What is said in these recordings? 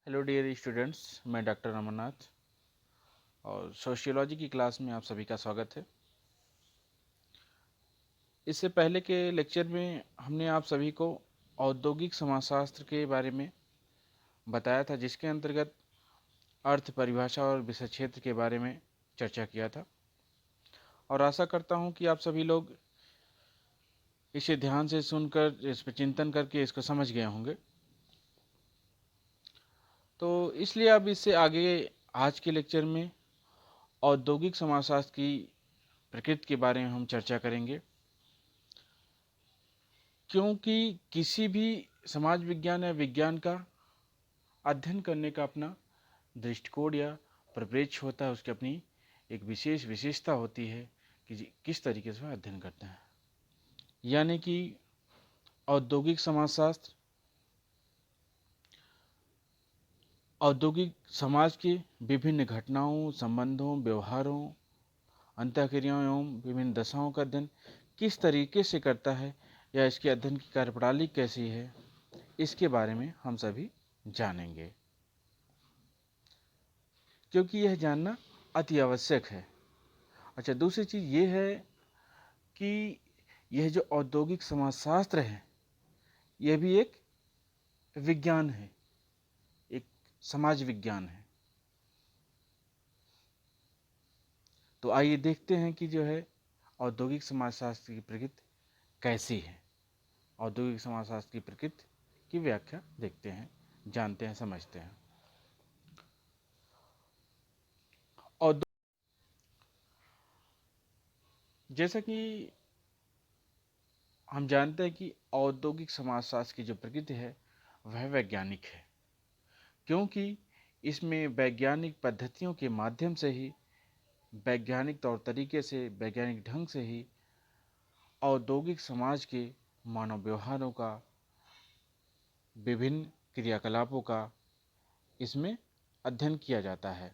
Hello dear students, मैं doctor Amarnath और sociology की क्लास में आप सभी का स्वागत है। इससे पहले के लेक्चर में हमने आप सभी को औद्योगिक समाजशास्त्र के बारे में बताया था, जिसके अंतर्गत अर्थ, परिभाषा और विषय क्षेत्र के बारे में चर्चा किया था। और आशा करता हूं कि आप सभी लोग इसे ध्यान से सुनकर, इस पर चिंतन करके इसको समझ गए होंगे। तो इसलिए अब इससे आगे आज के लेक्चर में औद्योगिक समाजशास्त्र की प्रकृति के बारे में हम चर्चा करेंगे, क्योंकि किसी भी समाज विज्ञान या विज्ञान का अध्ययन करने का अपना दृष्टिकोण या परिप्रेक्ष्य होता है, उसकी अपनी एक विशेष विशेषता होती है कि किस तरीके से वह अध्ययन करते हैं। यानी कि औद्योगिक समाजशास्त्र औद्योगिक समाज के विभिन्न घटनाओं, संबंधों, व्यवहारों, अंतःक्रियाओं एवं विभिन्न दशाओं का अध्ययन किस तरीके से करता है या इसके अध्ययन की कार्यप्रणाली कैसी है, इसके बारे में हम सभी जानेंगे, क्योंकि यह जानना अति आवश्यक है। अच्छा, दूसरी चीज़ ये है कि यह जो औद्योगिक समाजशास्त्र है, यह भी एक विज्ञान है, एक समाज विज्ञान है। तो आइए देखते हैं कि जो है औद्योगिक समाजशास्त्र की प्रकृति कैसी है। औद्योगिक समाजशास्त्र की प्रकृति की व्याख्या देखते हैं, जानते हैं, समझते हैं। औद्योगिक, जैसा कि हम जानते हैं कि औद्योगिक समाजशास्त्र की जो प्रकृति है वह वैज्ञानिक है, क्योंकि इसमें वैज्ञानिक पद्धतियों के माध्यम से ही, वैज्ञानिक तौर तरीके से, वैज्ञानिक ढंग से ही औद्योगिक समाज के मानव व्यवहारों का, विभिन्न क्रियाकलापों का इसमें अध्ययन किया जाता है।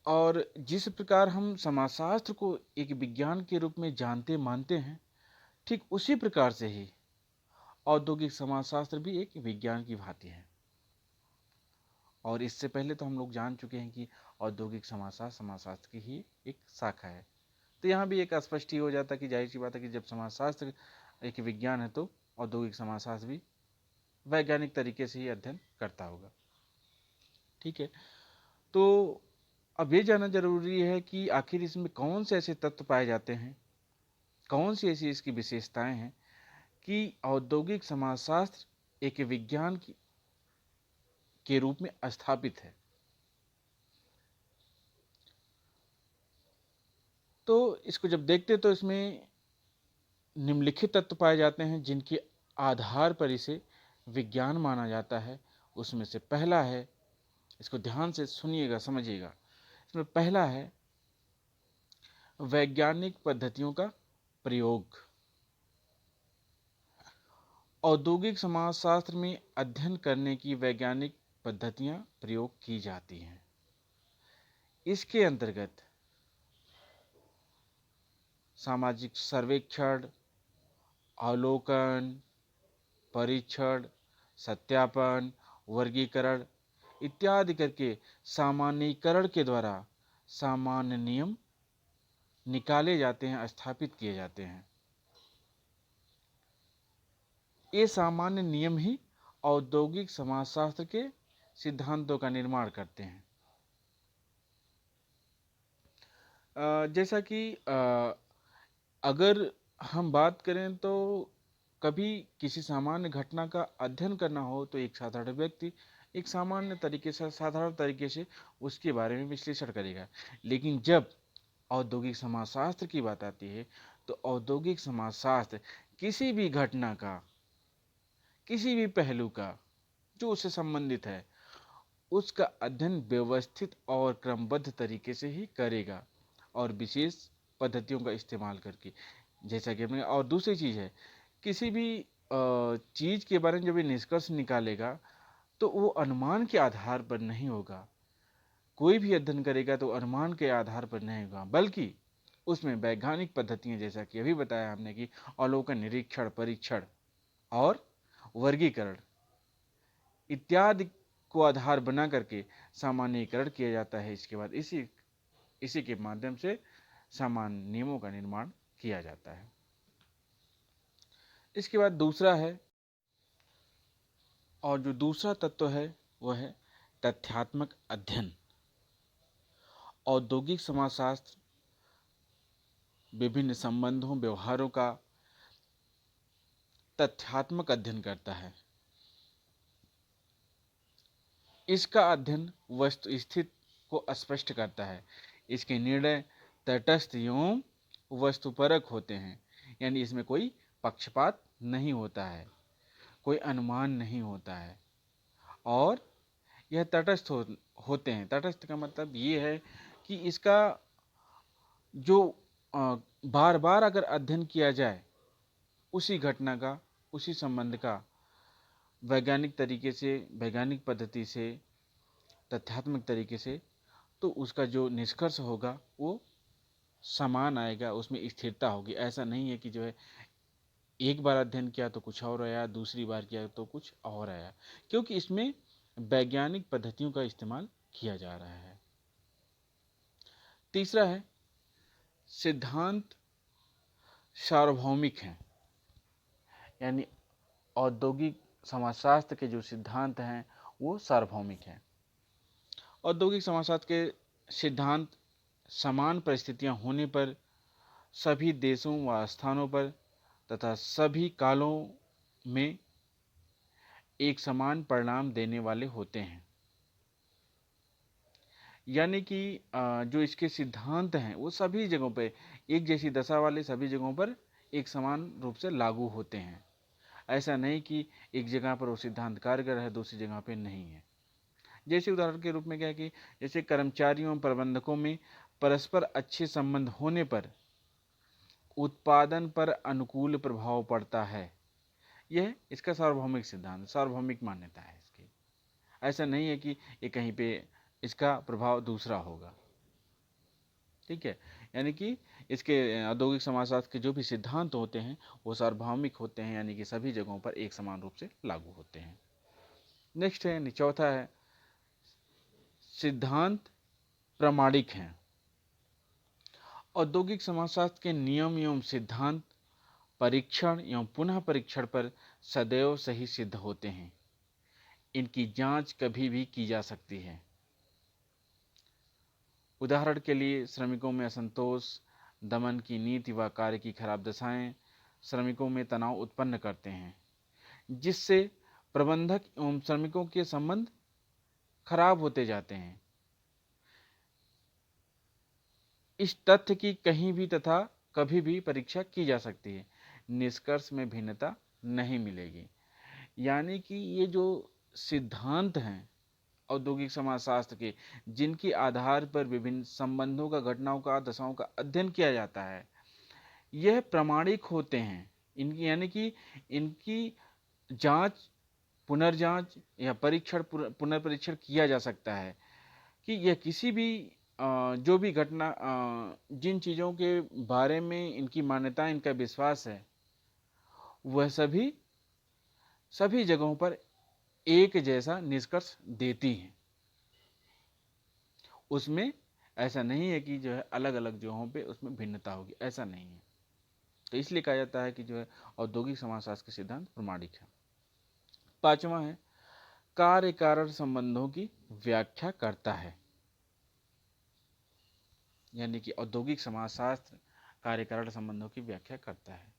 और जिस प्रकार हम समाजशास्त्र को एक विज्ञान के रूप में जानते मानते हैं, ठीक उसी प्रकार से ही औद्योगिक समाजशास्त्र भी एक विज्ञान की भांति है। और इससे पहले तो हम लोग जान चुके हैं कि औद्योगिक समाजशास्त्र समाजशास्त्र की ही एक शाखा है। तो यहाँ भी एक स्पष्ट ही हो जाता कि जाहिर सी बात है कि जब समाजशास्त्र एक विज्ञान है तो औद्योगिक समाजशास्त्र भी वैज्ञानिक तरीके से ही अध्ययन करता होगा। ठीक है, तो अब ये जानना जरूरी है कि आखिर इसमें कौन से ऐसे तत्व पाए जाते हैं, कौन सी ऐसी इसकी विशेषताएं हैं कि औद्योगिक समाजशास्त्र एक विज्ञान के रूप में स्थापित है। तो इसको जब देखते तो इसमें निम्नलिखित तत्व पाए जाते हैं जिनके आधार पर इसे विज्ञान माना जाता है। उसमें से पहला है, इसको ध्यान से सुनिएगा, समझिएगा। इसमें पहला है वैज्ञानिक पद्धतियों का प्रयोग। औद्योगिक समाजशास्त्र में अध्ययन करने की वैज्ञानिक पद्धतियां प्रयोग की जाती हैं। इसके अंतर्गत सामाजिक सर्वेक्षण, अवलोकन, परीक्षण, सत्यापन, वर्गीकरण इत्यादि करके सामान्यीकरण के द्वारा सामान्य नियम निकाले जाते हैं, स्थापित किए जाते हैं। ये सामान्य नियम ही औद्योगिक समाजशास्त्र के सिद्धांतों का निर्माण करते हैं। जैसा कि अगर हम बात करें तो कभी किसी सामान्य घटना का अध्ययन करना हो तो एक साधारण व्यक्ति एक सामान्य तरीके से, साधारण तरीके से उसके बारे में विश्लेषण करेगा। लेकिन जब औद्योगिक समाजशास्त्र की बात आती है तो औद्योगिक समाजशास्त्र किसी भी घटना का, किसी भी पहलू का जो उससे संबंधित है, उसका अध्ययन व्यवस्थित और क्रमबद्ध तरीके से ही करेगा और विशेष पद्धतियों का इस्तेमाल करके। जैसा कि हमने, और दूसरी चीज़ है, किसी भी चीज़ के बारे में जब ये निष्कर्ष निकालेगा तो वो अनुमान के आधार पर नहीं होगा। कोई भी अध्ययन करेगा तो अनुमान के आधार पर नहीं होगा, बल्कि उसमें वैज्ञानिक पद्धतियां, जैसा कि अभी बताया हमने कि अवलोकन, निरीक्षण, परीक्षण और वर्गीकरण इत्यादि को आधार बना करके सामान्यीकरण किया जाता है। इसके बाद इसी के माध्यम से सामान्य नियमों का निर्माण किया जाता है। इसके बाद दूसरा है, और जो दूसरा तत्व है वह है तथ्यात्मक अध्ययन। औद्योगिक समाजशास्त्र विभिन्न संबंधों व्यवहारों का तथ्यात्मक अध्ययन करता है। इसका अध्ययन वस्तु स्थिति को स्पष्ट करता है। इसके निर्णय तटस्थ एवं वस्तुपरक होते हैं, यानी इसमें कोई पक्षपात नहीं होता है, कोई अनुमान नहीं होता है, और यह तटस्थ होते हैं। तटस्थ का मतलब ये है कि इसका जो बार बार अगर अध्ययन किया जाए उसी घटना का, उसी संबंध का वैज्ञानिक तरीके से, वैज्ञानिक पद्धति से, तथ्यात्मक तरीके से, तो उसका जो निष्कर्ष होगा वो समान आएगा, उसमें स्थिरता होगी। ऐसा नहीं है कि जो है एक बार अध्ययन किया तो कुछ और आया, दूसरी बार किया तो कुछ और आया, क्योंकि इसमें वैज्ञानिक पद्धतियों का इस्तेमाल किया जा रहा है। तीसरा है सिद्धांत सार्वभौमिक हैं, यानी औद्योगिक समाजशास्त्र के जो सिद्धांत हैं वो सार्वभौमिक हैं। औद्योगिक समाजशास्त्र के सिद्धांत समान परिस्थितियां होने पर सभी देशों व स्थानों पर तथा सभी कालों में एक समान परिणाम देने वाले होते हैं। यानी कि जो इसके सिद्धांत हैं वो सभी जगहों पे एक जैसी दशा वाले सभी जगहों पर एक समान रूप से लागू होते हैं। ऐसा नहीं कि एक जगह पर वो सिद्धांत कारगर है, दूसरी जगह पे नहीं है। जैसे उदाहरण के रूप में क्या है कि जैसे कर्मचारियों और प्रबंधकों में परस्पर अच्छे संबंध होने पर उत्पादन पर अनुकूल प्रभाव पड़ता है। यह इसका सार्वभौमिक सिद्धांत, सार्वभौमिक मान्यता है इसकी। ऐसा नहीं है कि ये कहीं पे इसका प्रभाव दूसरा होगा। ठीक है, यानी कि इसके औद्योगिक समाजशास्त्र के जो भी सिद्धांत होते हैं वो सार्वभौमिक होते हैं, यानी कि सभी जगहों पर एक समान रूप से लागू होते हैं। नेक्स्ट है, चौथा है सिद्धांत प्रामाणिक हैं। औद्योगिक समाजशास्त्र के नियम एवं सिद्धांत परीक्षण एवं पुनः परीक्षण पर सदैव सही सिद्ध होते हैं। इनकी जांच कभी भी की जा सकती है। उदाहरण के लिए श्रमिकों में असंतोष, दमन की नीति व कार्य की खराब दशाएं श्रमिकों में तनाव उत्पन्न करते हैं, जिससे प्रबंधक एवं श्रमिकों के संबंध खराब होते जाते हैं। इस तथ्य की कहीं भी तथा कभी भी परीक्षा की जा सकती है, निष्कर्ष में भिन्नता नहीं मिलेगी। यानी कि ये जो सिद्धांत हैं औद्योगिक समाजशास्त्र के, जिनके आधार पर विभिन्न संबंधों का, घटनाओं का, दशाओं का अध्ययन किया जाता है, यह प्रामाणिक होते हैं। इनकी यानी कि इनकी जांच, पुनर्जांच या परीक्षण, पुनर्परीक्षण किया जा सकता है कि यह किसी भी जो भी घटना, जिन चीज़ों के बारे में इनकी मान्यता, इनका विश्वास है, वह सभी जगहों पर एक जैसा निष्कर्ष देती हैं। उसमें ऐसा नहीं है कि जो है अलग अलग जगहों पे उसमें भिन्नता होगी, ऐसा नहीं है। तो इसलिए कहा जाता है कि जो है औद्योगिक समाजशास्त्र के सिद्धांत प्रमाणिक है। पांचवा है कार्य कारण संबंधों की व्याख्या करता है। यानी कि औद्योगिक समाजशास्त्र कार्य कारण संबंधों की व्याख्या करता है।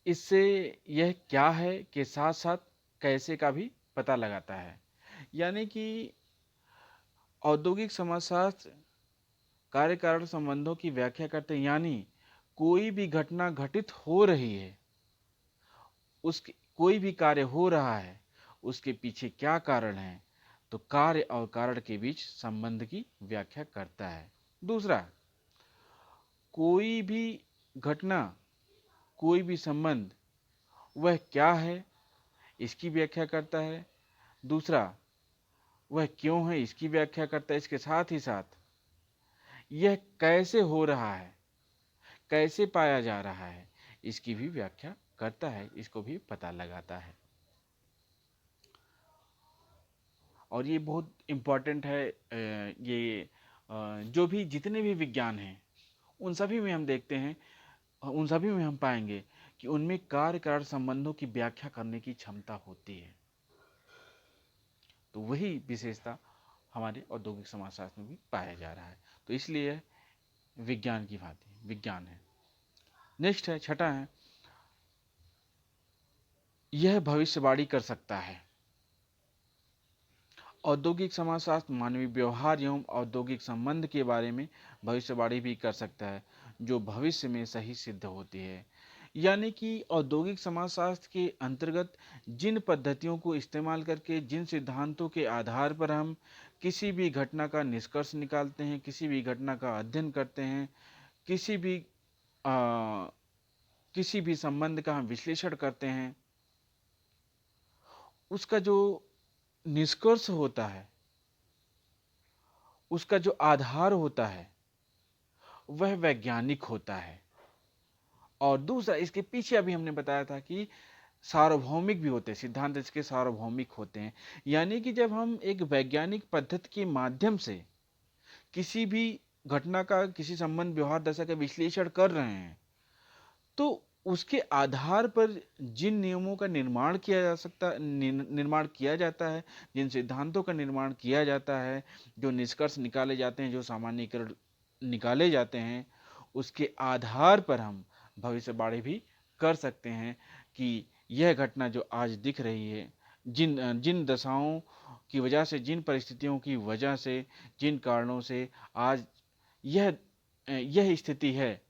इससे यह क्या है के साथ साथ कैसे का भी पता लगाता है। यानी कि औद्योगिक समाजशास्त्र कार्य कारण संबंधों की व्याख्या करते हैं, यानी कोई भी घटना घटित हो रही है, उसके कोई भी कार्य हो रहा है, उसके पीछे क्या कारण है, तो कार्य और कारण के बीच संबंध की व्याख्या करता है। दूसरा, कोई भी घटना, कोई भी संबंध वह क्या है इसकी व्याख्या करता है। दूसरा, वह क्यों है इसकी व्याख्या करता है। इसके साथ ही साथ यह कैसे हो रहा है, कैसे पाया जा रहा है, इसकी भी व्याख्या करता है, इसको भी पता लगाता है। और ये बहुत इम्पॉर्टेंट है। ये जो भी जितने भी विज्ञान हैं उन सभी में हम देखते हैं, उन सभी में हम पाएंगे कि उनमें कार्य कारण संबंधों की व्याख्या करने की क्षमता होती है। तो वही विशेषता हमारे औद्योगिक समाजशास्त्र में भी पाया जा रहा है। तो इसलिए विज्ञान की भांति विज्ञान है। नेक्स्ट है, छठा है, यह भविष्यवाणी कर सकता है। औद्योगिक समाजशास्त्र मानवीय व्यवहार एवं औद्योगिक संबंध के बारे में भविष्यवाणी भी कर सकता है, जो भविष्य में सही सिद्ध होती है। यानी कि औद्योगिक समाजशास्त्र के अंतर्गत जिन पद्धतियों को इस्तेमाल करके, जिन सिद्धांतों के आधार पर हम किसी भी घटना का निष्कर्ष निकालते हैं, किसी भी घटना का अध्ययन करते हैं, किसी भी आ, किसी भी संबंध का हम विश्लेषण करते हैं, उसका जो निष्कर्ष होता है, उसका जो आधार होता है, वह वैज्ञानिक होता है। और दूसरा, इसके पीछे अभी हमने बताया था कि सार्वभौमिक भी होते हैं, सिद्धांत इसके सार्वभौमिक होते हैं। यानी कि जब हम एक वैज्ञानिक पद्धति के माध्यम से किसी भी घटना का, किसी संबंध व्यवहार दशा का विश्लेषण कर रहे हैं, तो उसके आधार पर जिन नियमों का निर्माण किया जा सकता निर्माण किया जाता है, जिन सिद्धांतों का निर्माण किया जाता है, जो निष्कर्ष निकाले जाते हैं, जो सामान्यीकरण निकाले जाते हैं, उसके आधार पर हम भविष्यवाणी भी कर सकते हैं कि यह घटना जो आज दिख रही है, जिन जिन दशाओं की वजह से, जिन परिस्थितियों की वजह से, जिन कारणों से आज यह यह स्थिति है,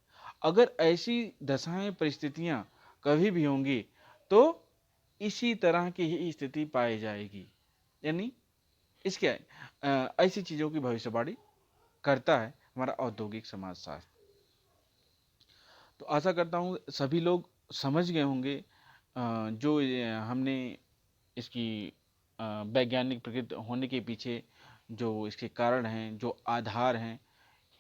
अगर ऐसी दशाएं परिस्थितियां कभी भी होंगी तो इसी तरह की ही स्थिति पाई जाएगी। यानी इसके ऐसी चीजों की भविष्यवाणी करता है हमारा औद्योगिक समाजशास्त्र। तो आशा करता हूँ सभी लोग समझ गए होंगे जो हमने इसकी वैज्ञानिक प्रकृति होने के पीछे जो इसके कारण हैं, जो आधार हैं,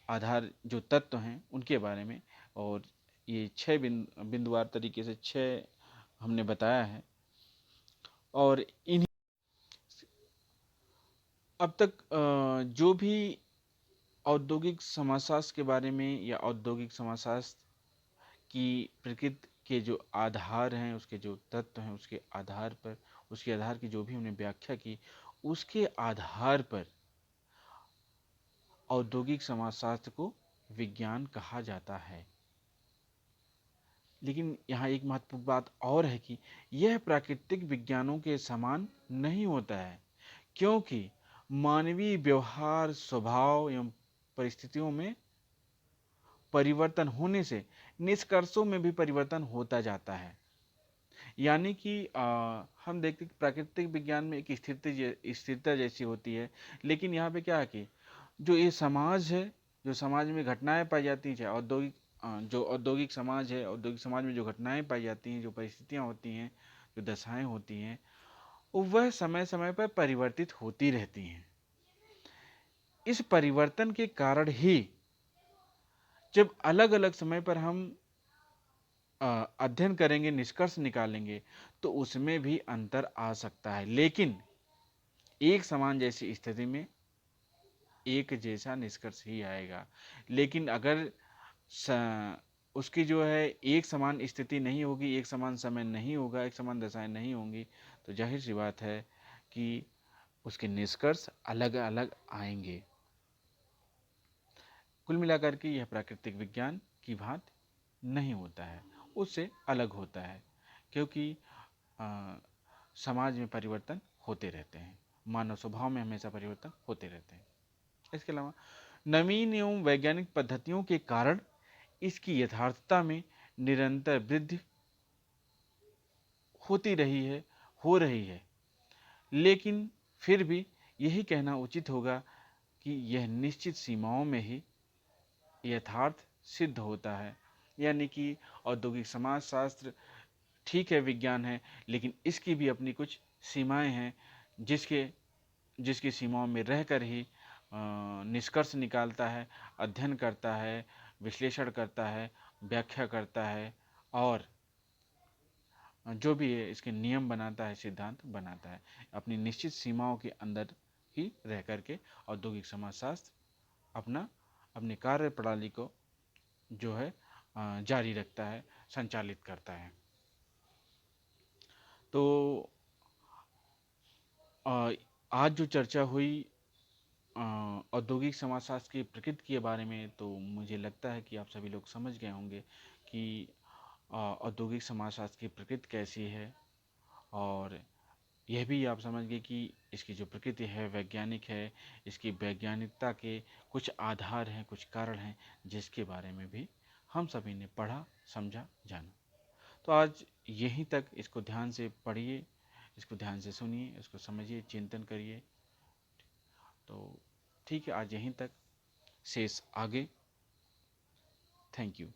आधार जो तत्व हैं, उनके बारे में। और ये 6 बिंदुवार तरीके से 6 हमने बताया है। और इन्हीं अब तक जो भी औद्योगिक समाजशास्त्र के बारे में या औद्योगिक समाजशास्त्र की प्रकृति के जो आधार हैं, उसके जो तत्व हैं, उसके आधार पर, उसके आधार की जो भी हमने व्याख्या की, उसके आधार पर औद्योगिक समाजशास्त्र को विज्ञान कहा जाता है। लेकिन यहाँ एक महत्वपूर्ण बात और है कि यह प्राकृतिक विज्ञानों के समान नहीं होता है, क्योंकि मानवीय व्यवहार, स्वभाव एवं परिस्थितियों में परिवर्तन होने से निष्कर्षों में भी परिवर्तन होता जाता है। यानी कि हम देखते हैं प्राकृतिक विज्ञान में एक स्थिरता जैसी होती है, लेकिन यहाँ पे क्या है कि जो ये समाज है, जो समाज में घटनाएं पाई जाती हैं, चाहे औद्योगिक जो औद्योगिक समाज है, औद्योगिक समाज में जो घटनाएं पाई जाती हैं, जो परिस्थितियां होती हैं, जो दशाएं होती हैं, वह समय समय पर परिवर्तित होती रहती हैं। इस परिवर्तन के कारण ही जब अलग अलग समय पर हम अध्ययन करेंगे, निष्कर्ष निकालेंगे, तो उसमें भी अंतर आ सकता है। लेकिन एक समान जैसी स्थिति में एक जैसा निष्कर्ष ही आएगा। लेकिन अगर उसकी जो है एक समान स्थिति नहीं होगी, एक समान समय नहीं होगा, एक समान दशाएं नहीं होंगी, तो जाहिर सी बात है कि उसके निष्कर्ष अलग अलग आएंगे। कुल मिलाकर के यह प्राकृतिक विज्ञान की भांति नहीं होता है, उससे अलग होता है, क्योंकि समाज में परिवर्तन होते रहते हैं, मानव स्वभाव में हमेशा परिवर्तन होते रहते हैं। इसके अलावा नवीन एवं वैज्ञानिक पद्धतियों के कारण इसकी यथार्थता में निरंतर वृद्धि होती रही है, हो रही है। लेकिन फिर भी यही कहना उचित होगा कि यह निश्चित सीमाओं में ही यथार्थ सिद्ध होता है। यानी कि औद्योगिक समाजशास्त्र ठीक है, विज्ञान है, लेकिन इसकी भी अपनी कुछ सीमाएं हैं, जिसकी सीमाओं में रहकर ही निष्कर्ष निकालता है, अध्ययन करता है, विश्लेषण करता है, व्याख्या करता है और जो भी है इसके नियम बनाता है, सिद्धांत बनाता है, अपनी निश्चित सीमाओं के अंदर ही रह करके औद्योगिक समाजशास्त्र अपना अपनी कार्य प्रणाली को जो है जारी रखता है, संचालित करता है। तो आज जो चर्चा हुई औद्योगिक समाजशास्त्र की प्रकृति के बारे में, तो मुझे लगता है कि आप सभी लोग समझ गए होंगे कि औद्योगिक समाजशास्त्र की प्रकृति कैसी है, और यह भी आप समझ गए कि इसकी जो प्रकृति है वैज्ञानिक है, इसकी वैज्ञानिकता के कुछ आधार हैं, कुछ कारण हैं, जिसके बारे में भी हम सभी ने पढ़ा, समझा, जाना। तो आज यहीं तक, इसको ध्यान से पढ़िए, इसको ध्यान से सुनिए, इसको समझिए, चिंतन करिए। तो ठीक है, आज यहीं तक, शेष आगे। Thank you.